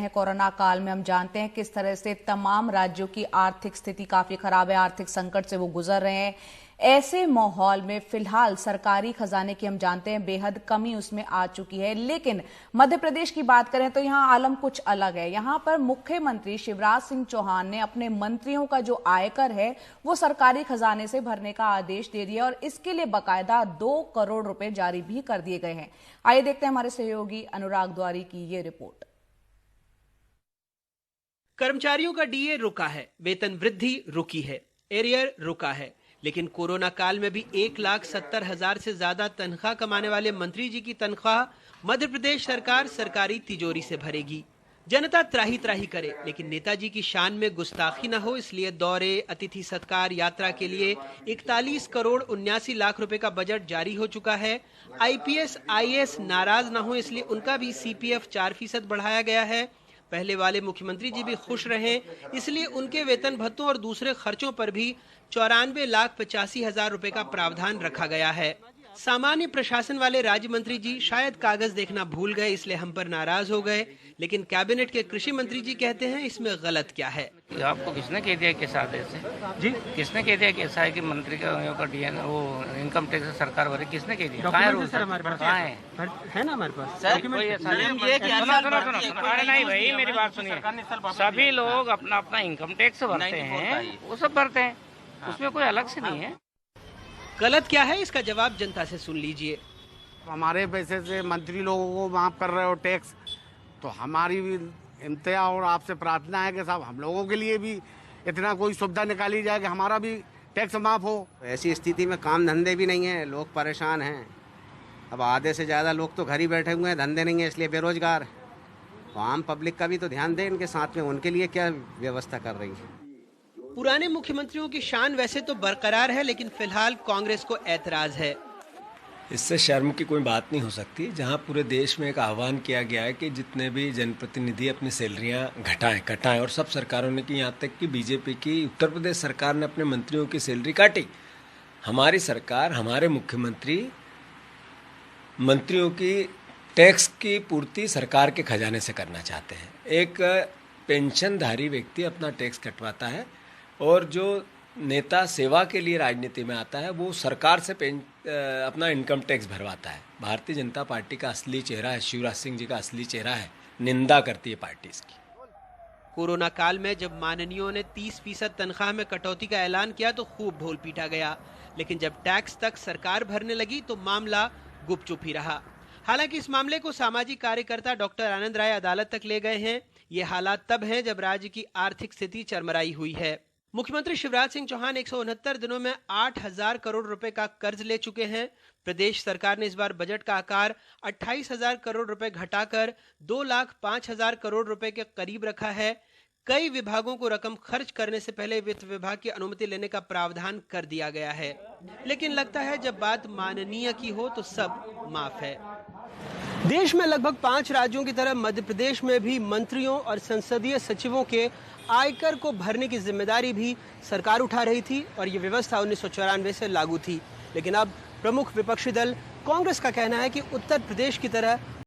हैं कोरोना काल में हम जानते हैं किस तरह से तमाम राज्यों की आर्थिक स्थिति काफी खराब है, आर्थिक संकट से वो गुजर रहे हैं। ऐसे माहौल में फिलहाल सरकारी खजाने की हम जानते हैं बेहद कमी उसमें आ चुकी है। लेकिन मध्य प्रदेश की बात करें तो यहाँ आलम कुछ अलग है। यहाँ पर मुख्यमंत्री शिवराज सिंह चौहान ने अपने मंत्रियों का जो आयकर है वो सरकारी खजाने से भरने का आदेश दे दिया और इसके लिए बाकायदा 2 करोड़ रुपए जारी भी कर दिए गए हैं। आइए देखते हैं हमारे सहयोगी अनुराग द्वारी की ये रिपोर्ट। कर्मचारियों का डीए रुका है, वेतन वृद्धि रुकी है, एरियर रुका है, लेकिन कोरोना काल में भी 1,70,000 से ज्यादा तनख्वाह कमाने वाले मंत्री जी की तनख्वाह मध्य प्रदेश सरकार सरकारी तिजोरी से भरेगी। जनता त्राही त्राही करे, लेकिन नेताजी की शान में गुस्ताखी न हो इसलिए दौरे, अतिथि सत्कार, यात्रा के लिए 41 करोड़ 79 लाख रुपए का बजट जारी हो चुका है। आईपीएस आईएएस नाराज न हो इसलिए उनका भी सीपीएफ 4% बढ़ाया गया है। पहले वाले मुख्यमंत्री जी भी खुश रहे इसलिए उनके वेतन भत्तों और दूसरे खर्चों पर भी 94,85,000 रुपए का प्रावधान रखा गया है। सामान्य प्रशासन वाले राज्य मंत्री जी शायद कागज देखना भूल गए इसलिए हम पर नाराज हो गए, लेकिन कैबिनेट के कृषि मंत्री जी कहते हैं इसमें गलत क्या है। आपको किसने कह दिया कि आदेश से जी किसने कह दिया कि ऐसा है कि मंत्री का डीएन वो इनकम टैक्स सरकार भरे, किसने कह दिया? कहाँ है हमारे पास? है ना हमारे पास नहीं भाई, मेरी बात सुनिए, सभी लोग अपना अपना इनकम टैक्स भरते हैं, वो सब भरते हैं, उसमें कोई अलग से नहीं है। गलत क्या है इसका जवाब जनता से सुन लीजिए। हमारे पैसे से मंत्री लोगों को माफ कर रहे हो टैक्स, तो हमारी भी इंतहा और आपसे प्रार्थना है कि साहब हम लोगों के लिए भी इतना कोई सुविधा निकाली जाए कि हमारा भी टैक्स माफ हो। ऐसी स्थिति में काम धंधे भी नहीं है, लोग परेशान हैं। अब आधे से ज़्यादा लोग तो घर ही बैठे हुए हैं, धंधे नहीं है इसलिए बेरोजगार। तो आम पब्लिक का भी तो ध्यान दें इनके साथ में, उनके लिए क्या व्यवस्था कर रही है। पुराने मुख्यमंत्रियों की शान वैसे तो बरकरार है, लेकिन फिलहाल कांग्रेस को ऐतराज है। इससे शर्म की कोई बात नहीं हो सकती, जहां पूरे देश में एक आह्वान किया गया है कि जितने भी जनप्रतिनिधि अपनी सैलरियां घटाएं और सब सरकारों ने की, यहाँ तक कि बीजेपी की उत्तर प्रदेश सरकार ने अपने मंत्रियों की सैलरी काटी। हमारी सरकार, हमारे मुख्यमंत्री मंत्रियों की टैक्स की पूर्ति सरकार के खजाने से करना चाहते हैं। एक पेंशनधारी व्यक्ति अपना टैक्स कटवाता है और जो नेता सेवा के लिए राजनीति में आता है वो सरकार से अपना इनकम टैक्स भरवाता है। भारतीय जनता पार्टी का असली चेहरा है, शिवराज सिंह जी का असली चेहरा है, निंदा करती है पार्टी इसकी। कोरोना काल में जब माननीयों ने 30% तनख्वाह में कटौती का ऐलान किया तो खूब ढोल पीटा गया, लेकिन जब टैक्स तक सरकार भरने लगी तो मामला गुपचुप ही रहा। हालांकि इस मामले को सामाजिक कार्यकर्ता डॉक्टर आनंद राय अदालत तक ले गए हैं। ये हालात तब हैं जब राज्य की आर्थिक स्थिति चरमराई हुई है। मुख्यमंत्री शिवराज सिंह चौहान 169 दिनों में 8,000 करोड़ रुपए का कर्ज ले चुके हैं। प्रदेश सरकार ने इस बार बजट का आकार 28,000 करोड़ रुपए घटाकर 2,05,000 करोड़ रुपए के करीब रखा है। कई विभागों को रकम खर्च करने से पहले वित्त विभाग की अनुमति लेने का प्रावधान कर दिया गया है, लेकिन लगता है जब बात माननीय की हो तो सब माफ है। देश में लगभग 5 राज्यों की तरह मध्य प्रदेश में भी मंत्रियों और संसदीय सचिवों के आयकर को भरने की जिम्मेदारी भी सरकार उठा रही थी और ये व्यवस्था 1994 से लागू थी। लेकिन अब प्रमुख विपक्षी दल कांग्रेस का कहना है कि उत्तर प्रदेश की तरह